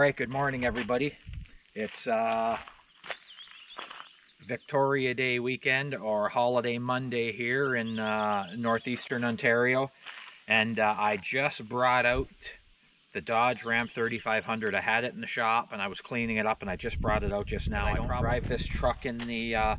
right, good morning everybody. It's Victoria Day weekend, or Holiday Monday here in northeastern Ontario, and I just brought out the Dodge Ram 3500. I had it in the shop and I was cleaning it up, and I just brought it out just now. I don't drive this truck in the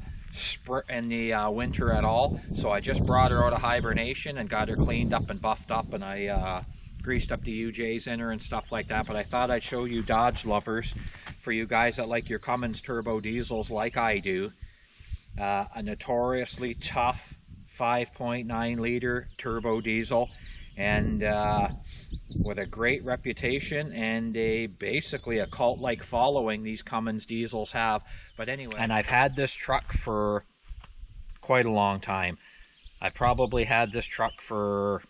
winter at all, so I just brought her out of hibernation and got her cleaned up and buffed up, and I greased up the UJs in her and stuff like that. But I thought I'd show you Dodge lovers, for you guys that like your Cummins Turbo Diesels like I do, a notoriously tough 5.9 liter turbo diesel, and with a great reputation and basically a cult-like following these Cummins diesels have. But anyway, and I've had this truck for quite a long time. I've probably had this truck for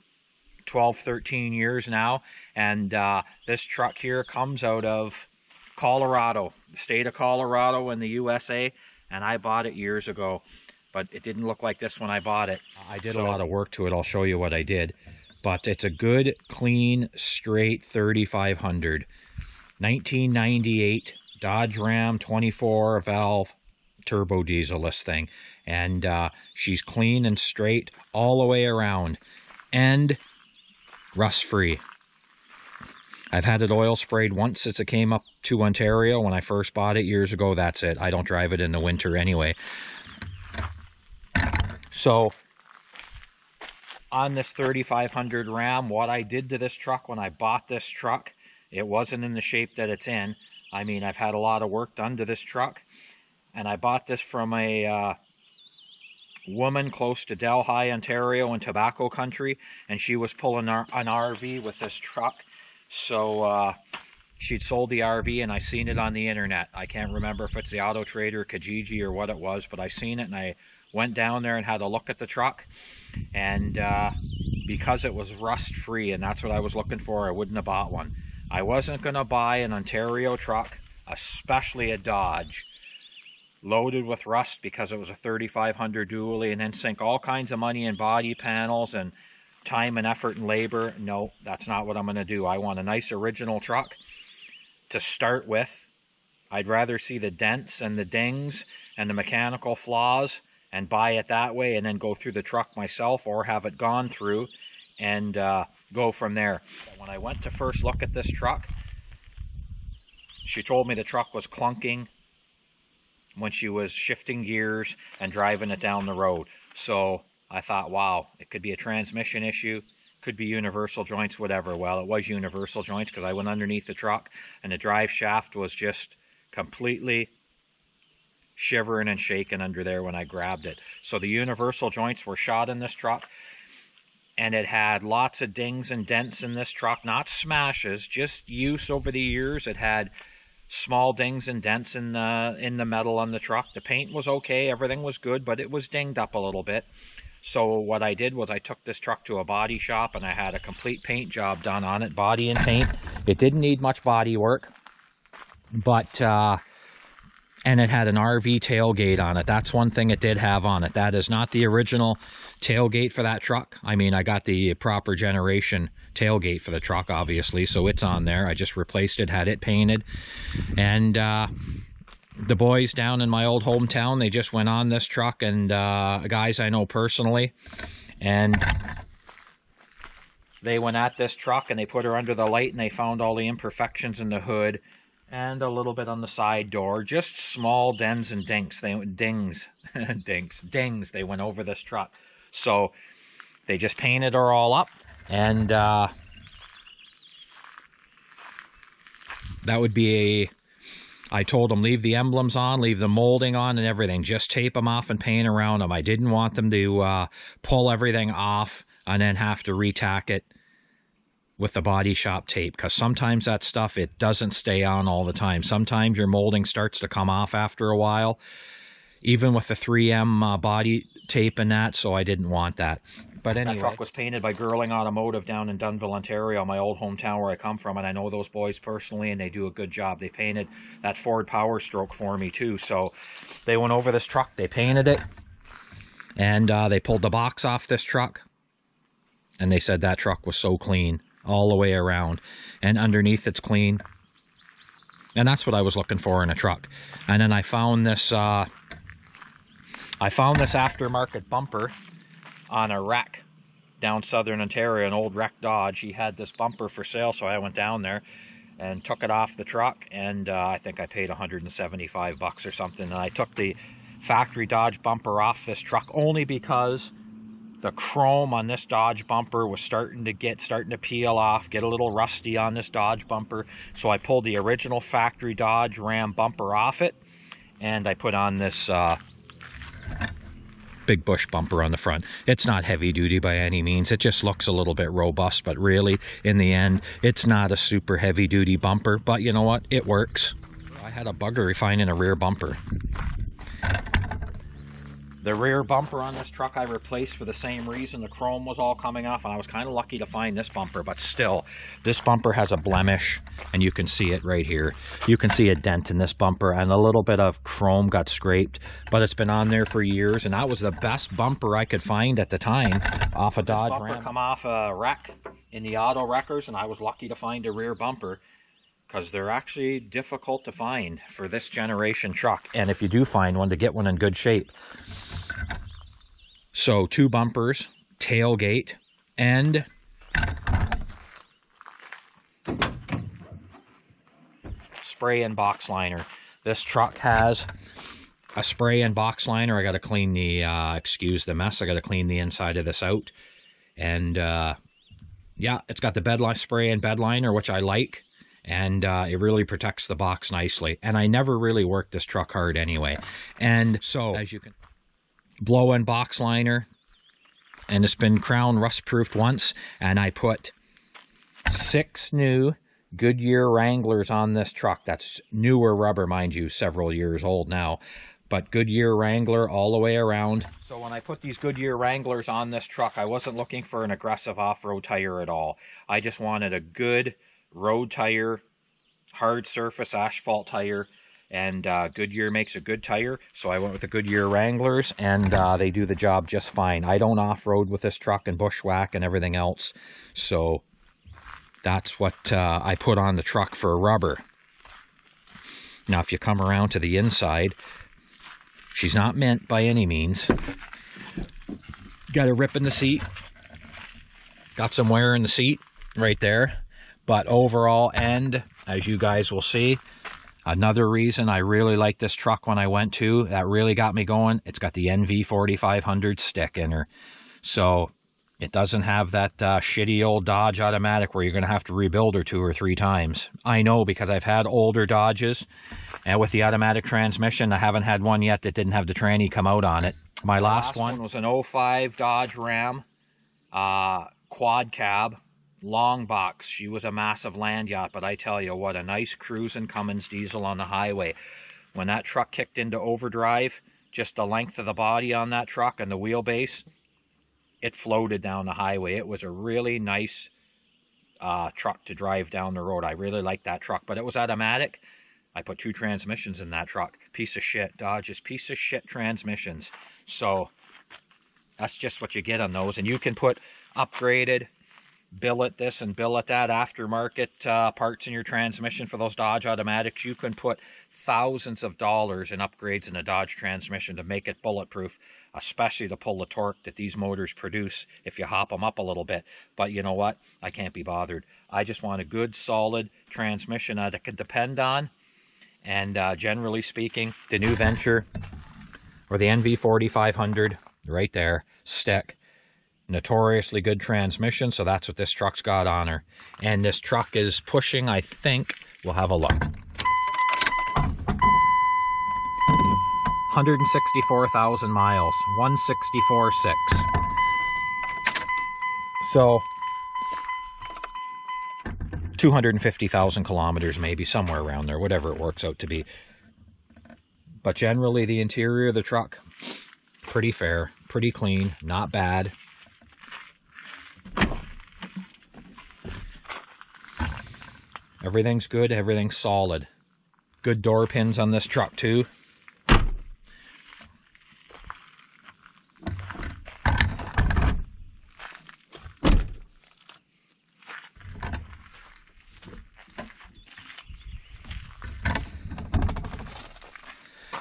12-13 years now, and this truck here comes out of Colorado, the state of Colorado in the USA, and I bought it years ago, but it didn't look like this when I bought it. I did a lot of work to it. I'll show you what I did, but it's a good, clean, straight 3500 1998 Dodge Ram 24 valve turbo diesel, this thing, and she's clean and straight all the way around and rust free. I've had it oil sprayed once since it came up to Ontario when I first bought it years ago. That's it. I don't drive it in the winter anyway. So on this 3500 Ram, what I did to this truck when I bought this truck, it wasn't in the shape that it's in. I mean, I've had a lot of work done to this truck, and I bought this from a woman close to Delhi, Ontario, in tobacco country, and she was pulling an RV with this truck. So she'd sold the RV, and I seen it on the internet. I can't remember if it's the Auto Trader, Kijiji, or what it was, but I seen it, and I went down there and had a look at the truck. And because it was rust free, and that's what I was looking for, I wouldn't have bought one. I wasn't going to buy an Ontario truck, especially a Dodge, loaded with rust, because it was a 3500 dually, and then sink all kinds of money in body panels and time and effort and labor. No, that's not what I'm going to do. I want a nice original truck to start with. I'd rather see the dents and the dings and the mechanical flaws and buy it that way, and then go through the truck myself, or have it gone through and go from there. When I went to first look at this truck, she told me the truck was clunking when she was shifting gears and driving it down the road. So I thought, wow, it could be a transmission issue, could be universal joints, whatever. Well, it was universal joints, because I went underneath the truck and the drive shaft was just completely shivering and shaking under there when I grabbed it. So the universal joints were shot in this truck, and it had lots of dings and dents in this truck, not smashes, just use over the years. It had small dings and dents in the metal on the truck. The paint was okay, everything was good, but it was dinged up a little bit. So what I did was I took this truck to a body shop, and I had a complete paint job done on it, body and paint. It didn't need much body work, but and it had an RV tailgate on it. That's one thing it did have on it. That is not the original tailgate for that truck. I mean, I got the proper generation tailgate for the truck, obviously, so it's on there. I just replaced it, had it painted. And the boys down in my old hometown, they just went on this truck, and guys I know personally, and they went at this truck and they put her under the light, and they found all the imperfections in the hood and a little bit on the side door, just small dents and dings. Dings. They went over this truck. So they just painted her all up, and that would be I told them, leave the emblems on, leave the molding on and everything. Just tape them off and paint around them. I didn't want them to pull everything off and then have to retack it with the body shop tape, because sometimes that stuff, it doesn't stay on all the time. Sometimes your molding starts to come off after a while, even with the 3M body tape and that, so I didn't want that. But anyway, that truck was painted by Girling Automotive down in Dunnville, Ontario, my old hometown where I come from, and I know those boys personally, and they do a good job. They painted that Ford Power Stroke for me too, so they went over this truck, they painted it, and they pulled the box off this truck, and they said that truck was so clean all the way around, and underneath it's clean. And that's what I was looking for in a truck. And then I found this aftermarket bumper on a wreck down southern Ontario, an old wreck Dodge. He had this bumper for sale, so I went down there and took it off the truck, and I think I paid 175 bucks or something. And I took the factory Dodge bumper off this truck only because the chrome on this Dodge bumper was starting to peel off, get a little rusty on this Dodge bumper. So I pulled the original factory Dodge Ram bumper off it, and I put on this big bush bumper on the front. It's not heavy duty by any means. It just looks a little bit robust, but really, in the end, it's not a super heavy duty bumper. But you know what? It works. I had a bugger finding a rear bumper. The rear bumper on this truck I replaced for the same reason. The chrome was all coming off, and I was kind of lucky to find this bumper, but still, this bumper has a blemish, and you can see it right here. You can see a dent in this bumper, and a little bit of chrome got scraped, but it's been on there for years, and that was the best bumper I could find at the time off a Dodge Ram. This bumper come off a wreck in the auto wreckers, and I was lucky to find a rear bumper, because they're actually difficult to find for this generation truck, and if you do find one, to get one in good shape. So 2 bumpers, tailgate, and spray and box liner. This truck has a spray and box liner. I got to clean the, excuse the mess, I got to clean the inside of this out. And yeah, it's got the bed line spray and bed liner, which I like. And it really protects the box nicely. And I never really worked this truck hard anyway. And so, as you can, blow and box liner, and it's been crown rust proofed once, and I put 6 new Goodyear Wranglers on this truck. That's newer rubber, mind you, several years old now, but Goodyear Wrangler all the way around. So when I put these Goodyear Wranglers on this truck, I wasn't looking for an aggressive off-road tire at all. I just wanted a good road tire, hard surface asphalt tire, and Goodyear makes a good tire, so I went with the Goodyear Wranglers, and they do the job just fine. I don't off-road with this truck and bushwhack and everything else, so that's what I put on the truck for rubber. Now, if you come around to the inside, she's not mint by any means. Got a rip in the seat. Got some wear in the seat right there. But overall, and as you guys will see, another reason I really like this truck when I went to, that really got me going, it's got the NV4500 stick in her. So it doesn't have that shitty old Dodge automatic where you're going to have to rebuild her 2 or 3 times. I know, because I've had older Dodges, and with the automatic transmission, I haven't had one yet that didn't have the tranny come out on it. My last one was an 05 Dodge Ram quad cab. Long box. She was a massive land yacht, but I tell you what, a nice cruising Cummins diesel on the highway. When that truck kicked into overdrive, just the length of the body on that truck and the wheelbase, it floated down the highway. It was a really nice truck to drive down the road. I really liked that truck, but it was automatic. I put 2 transmissions in that truck. Piece of shit. Dodge's piece of shit transmissions. So that's just what you get on those. And you can put upgraded, billet this and billet that, aftermarket parts in your transmission for those Dodge automatics. You can put thousands of dollars in upgrades in a Dodge transmission to make it bulletproof, especially to pull the torque that these motors produce if you hop them up a little bit. But you know what? I can't be bothered. I just want a good, solid transmission that I can depend on. And generally speaking, the new Venture, or the NV4500, right there, stick. Notoriously good transmission, so that's what this truck's got on her. And this truck is pushing, I think, we'll have a look, 164,000 miles, 164.6. So 250,000 kilometers, maybe, somewhere around there, whatever it works out to be. But generally, the interior of the truck, pretty fair, pretty clean, not bad. Everything's good, everything's solid. Good door pins on this truck too.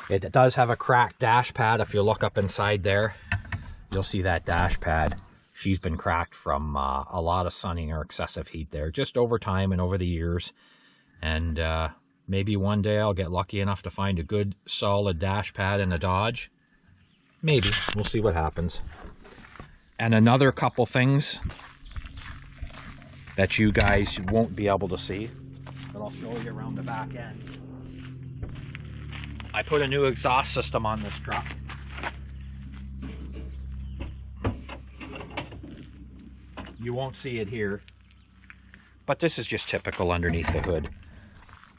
It does have a cracked dash pad. If you look up inside there, you'll see that dash pad. She's been cracked from a lot of sunning or excessive heat there, just over time and over the years. And maybe one day I'll get lucky enough to find a good solid dash pad in a Dodge. Maybe. We'll see what happens. And another couple things that you guys won't be able to see, but I'll show you around the back end. I put a new exhaust system on this truck. You won't see it here, but this is just typical underneath the hood.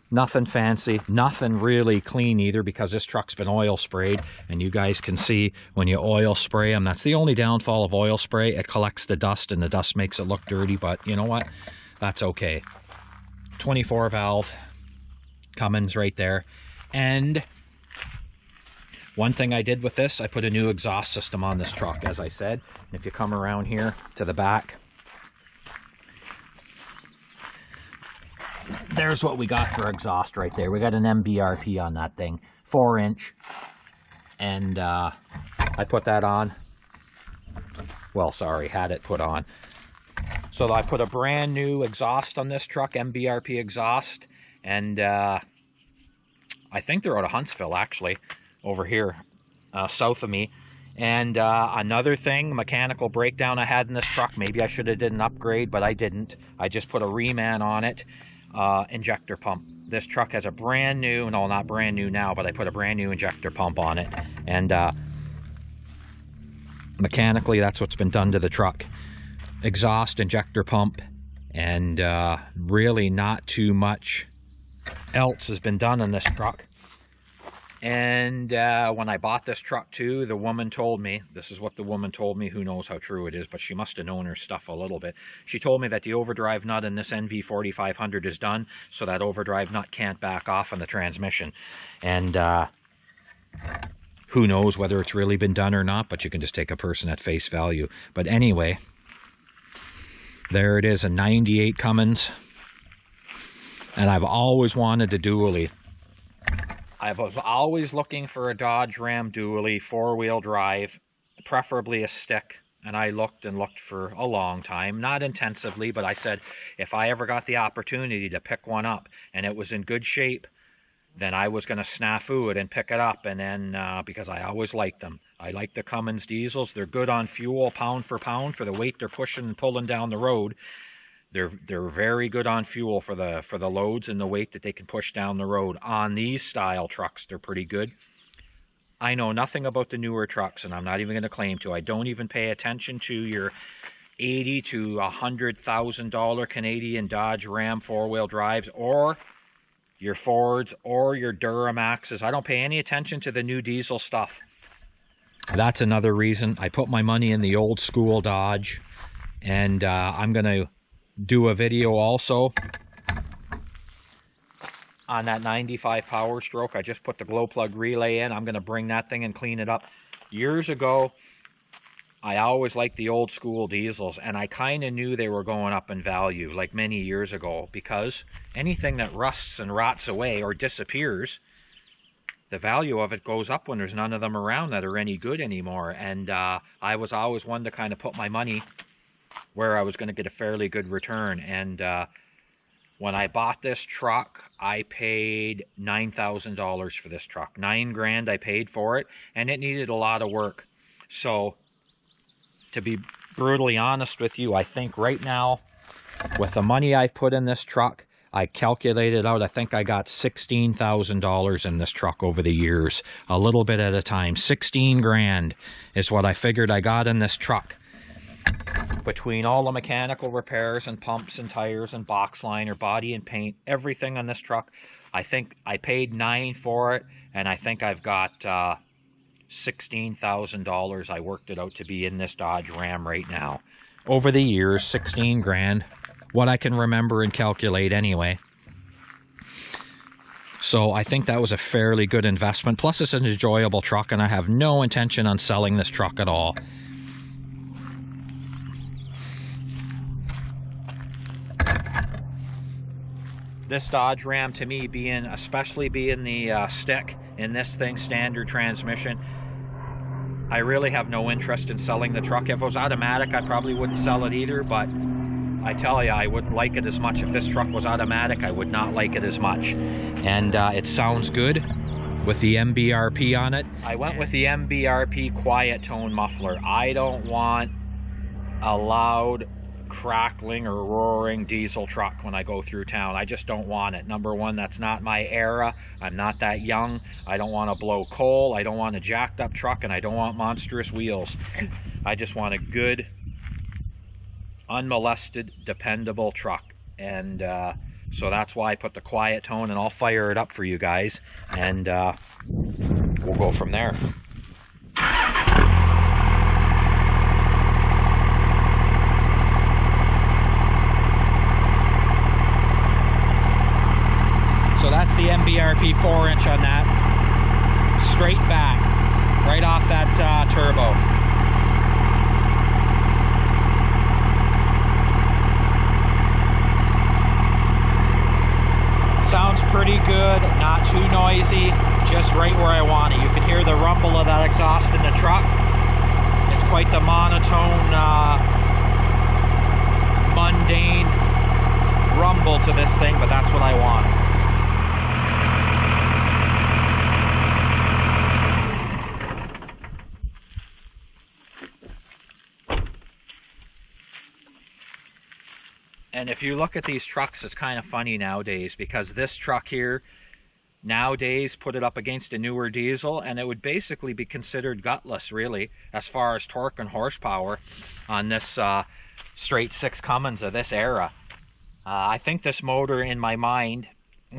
Nothing fancy, nothing really clean either, because this truck's been oil sprayed, and you guys can see when you oil spray them, that's the only downfall of oil spray. It collects the dust, and the dust makes it look dirty, but you know what? That's okay. 24 valve, Cummins right there. And one thing I did with this, I put a new exhaust system on this truck, as I said. And if you come around here to the back, there's what we got for exhaust right there. We got an MBRP on that thing, 4-inch. And I put that on. Well, sorry, had it put on. So I put a brand new exhaust on this truck, MBRP exhaust. And I think they're out of Huntsville, actually, over here, south of me. And another thing, mechanical breakdown I had in this truck. Maybe I should have did an upgrade, but I didn't. I just put a reman on it. Injector pump. This truck has a brand new, no, not brand new now, but I put a brand new injector pump on it. And mechanically, that's what's been done to the truck. Exhaust, injector pump, and really not too much else has been done on this truck. And when I bought this truck too, the woman told me, this is what the woman told me, who knows how true it is, but she must have known her stuff a little bit. She told me that the overdrive nut in this NV4500 is done, so that overdrive nut can't back off on the transmission. And who knows whether it's really been done or not, but you can just take a person at face value. But anyway, there it is, a 98 Cummins. And I've always wanted a dually. I was always looking for a Dodge Ram dually, 4-wheel drive, preferably a stick. And I looked and looked for a long time, not intensively, but I said, if I ever got the opportunity to pick one up and it was in good shape, then I was going to snafu it and pick it up. And then, because I always liked them. I like the Cummins diesels. They're good on fuel, pound for pound, for the weight they're pushing and pulling down the road. They're very good on fuel for the loads and the weight that they can push down the road. On these style trucks, they're pretty good. I know nothing about the newer trucks, and I'm not even going to claim to. I don't even pay attention to your $80,000 to $100,000 Canadian Dodge Ram 4-wheel drives, or your Fords, or your Duramaxes. I don't pay any attention to the new diesel stuff. That's another reason I put my money in the old school Dodge, and I'm going to do a video also on that 95 Power Stroke. I just put the glow plug relay in. I'm going to bring that thing and clean it up. Years ago, I always liked the old school diesels, and I kind of knew they were going up in value, like many years ago, because anything that rusts and rots away or disappears, the value of it goes up when there's none of them around that are any good anymore. And I was always one to kind of put my money where I was going to get a fairly good return. And when I bought this truck, I paid $9,000 for this truck. $9 grand I paid for it, and it needed a lot of work. So, to be brutally honest with you, I think right now, with the money I put in this truck, I calculated out, I think I got $16,000 in this truck over the years, a little bit at a time. 16 grand is what I figured I got in this truck. Between all the mechanical repairs and pumps and tires and box liner, body and paint, everything on this truck, I think I paid $9 for it, and I think I've got $16,000 I worked it out to be in this Dodge Ram right now. Over the years, 16 grand, what I can remember and calculate anyway. So I think that was a fairly good investment. Plus it's an enjoyable truck, and I have no intention on selling this truck at all. this Dodge Ram, to me, especially being the stick in this thing, standard transmission, I really have no interest in selling the truck. If it was automatic, I probably wouldn't sell it either, but I tell you, I wouldn't like it as much. If this truck was automatic, I would not like it as much. And it sounds good with the MBRP on it. I went with the MBRP quiet tone muffler. I don't want a loud crackling or roaring diesel truck when I go through town. I just don't want it. Number one, that's not my era. I'm not that young. I don't want to blow coal. I don't want a jacked up truck, and I don't want monstrous wheels. I just want a good, unmolested, dependable truck. And so that's why I put the quiet tone, and I'll fire it up for you guys, and we'll go from there. So that's the MBRP 4-inch on that, straight back, right off that turbo. Sounds pretty good, not too noisy, just right where I want it. You can hear the rumble of that exhaust in the truck. It's quite the monotone, mundane rumble to this thing, but that's what I want. And if you look at these trucks, it's kind of funny nowadays, because this truck here, nowadays, put it up against a newer diesel, and it would basically be considered gutless, really, as far as torque and horsepower on this straight 6 Cummins of this era. I think this motor, in my mind,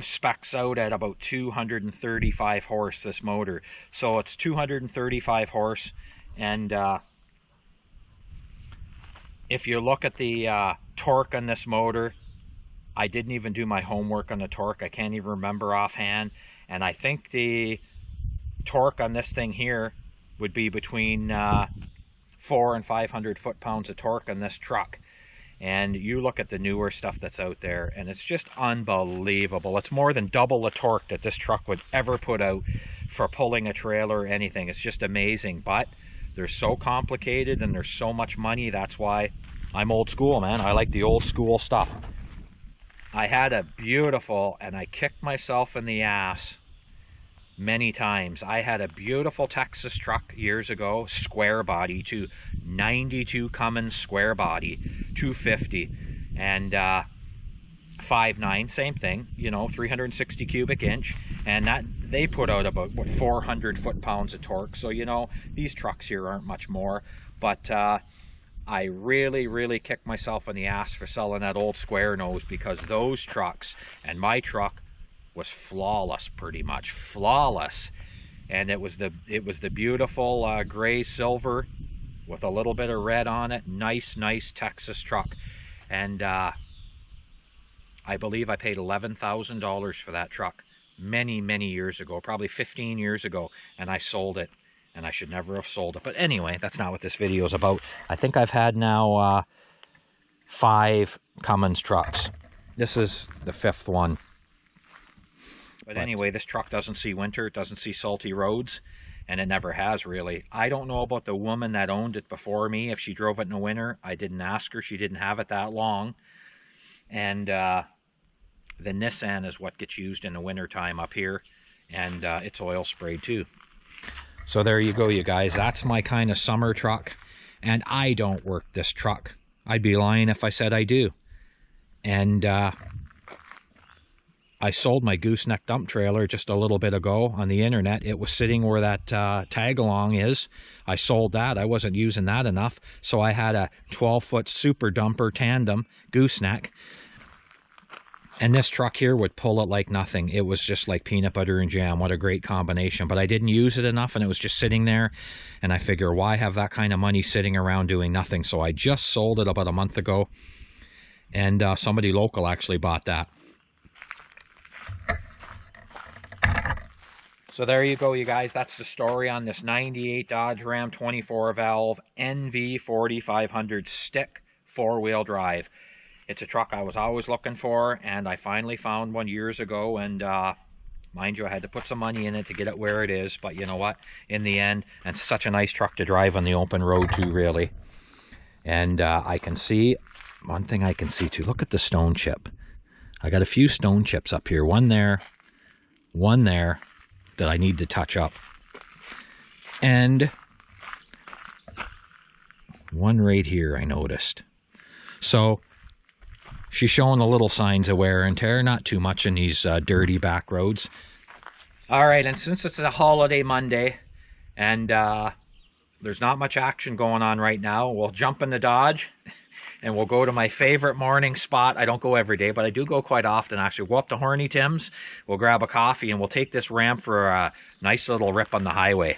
specs out at about 235 horse, this motor. So it's 235 horse, and if you look at the torque on this motor, I didn't even do my homework on the torque. I can't even remember offhand. And I think the torque on this thing here would be between 400 and 500 foot-pounds of torque on this truck. And you look at the newer stuff that's out there, and it's just unbelievable. It's more than double the torque that this truck would ever put out for pulling a trailer or anything. It's just amazing. But they're so complicated and there's so much money. That's why I'm old school, man. I like the old school stuff. I had a beautiful, and I kicked myself in the ass many times. I had a beautiful Texas truck years ago, square body too, 92 Cummins square body, 250, and 5.9, same thing, you know, 360 cubic inch, and that they put out about, what, 400 foot-pounds of torque. So, you know, these trucks here aren't much more, but I really kicked myself in the ass for selling that old square nose, because those trucks and my truck was flawless, pretty much flawless. And it was the beautiful gray silver with a little bit of red on it. Nice Texas truck. And I believe I paid $11,000 for that truck many years ago, probably 15 years ago, and I sold it, and I should never have sold it. But anyway, that's not what this video is about. I think I've had now 5 Cummins trucks. This is the 5th one. But anyway, this truck doesn't see winter, it doesn't see salty roads, and it never has, really. I don't know about the woman that owned it before me, if she drove it in the winter. I didn't ask her. She didn't have it that long. And the Nissan is what gets used in the wintertime up here, and it's oil sprayed too. So there you go, you guys. That's my kind of summer truck, and I don't work this truck. I'd be lying if I said I do. And I sold my gooseneck dump trailer just a little bit ago on the internet. It was sitting where that tag-along is. I sold that. I wasn't using that enough, so I had a 12-foot super dumper tandem gooseneck. And this truck here would pull it like nothing. It was just like peanut butter and jam. What a great combination. But I didn't use it enough, and it was just sitting there. And I figure, why have that kind of money sitting around doing nothing? So I just sold it about a month ago. And somebody local actually bought that. So there you go, you guys. That's the story on this 98 Dodge Ram 24 valve NV 4500 stick 4-wheel drive. It's a truck I was always looking for, and I finally found one years ago, and mind you, I had to put some money in it to get it where it is, but you know what? In the end, and such a nice truck to drive on the open road too, really. And I can see, one thing I can see too, look at the stone chip. I got a few stone chips up here, one there that I need to touch up. And one right here I noticed. So she's showing the little signs of wear and tear, not too much in these dirty back roads. All right, and since it's a holiday Monday and there's not much action going on right now, we'll jump in the Dodge and we'll go to my favorite morning spot. I don't go every day, but I do go quite often, actually. We'll go up to Horny Tim's, we'll grab a coffee, and we'll take this ramp for a nice little rip on the highway.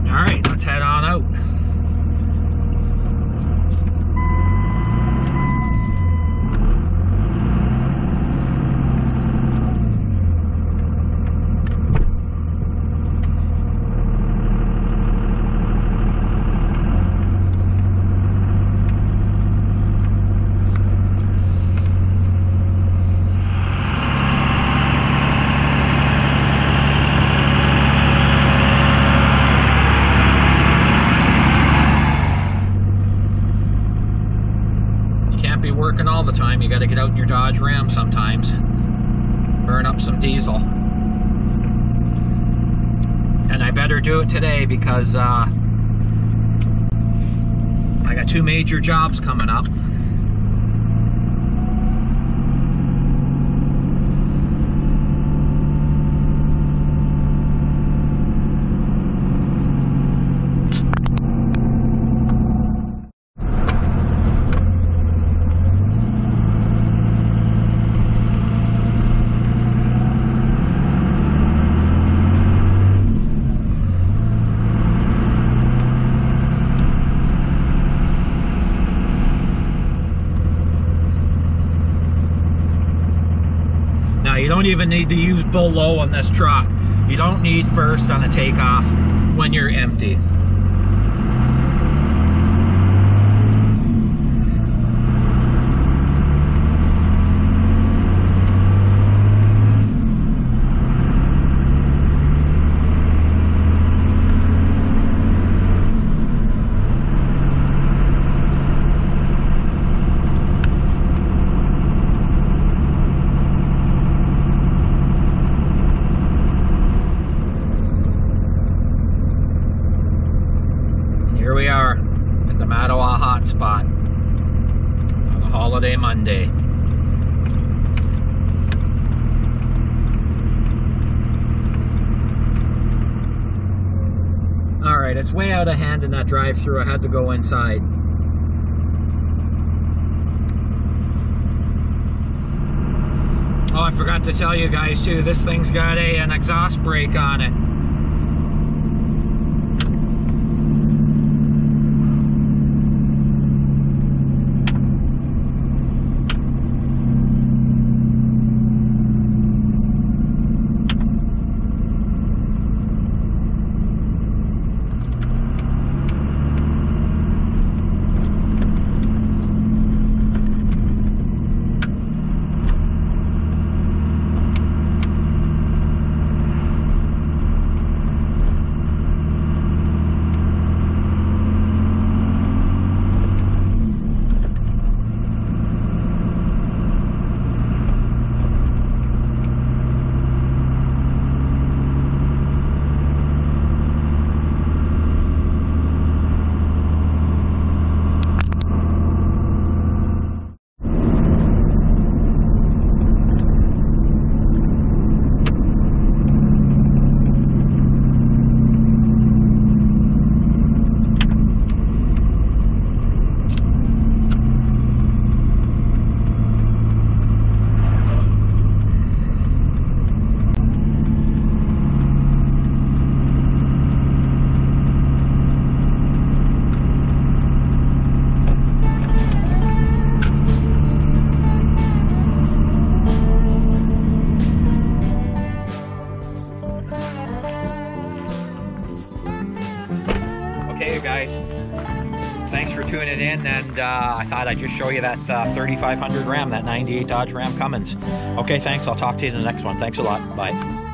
All right, let's head on out. Working all the time, you got to get out in your Dodge Ram sometimes, burn up some diesel, and I better do it today because I got 2 major jobs coming up. You don't even need to use bull low on this truck. You don't need first on a takeoff when you're empty. Spot on a holiday Monday. All right, it's way out of hand in that drive-through. I had to go inside. Oh, I forgot to tell you guys too, this thing's got an exhaust brake on it. Okay, guys. Thanks for tuning in, and I thought I'd just show you that 3500 Ram, that 98 Dodge Ram Cummins. Okay, thanks. I'll talk to you in the next one. Thanks a lot. Bye.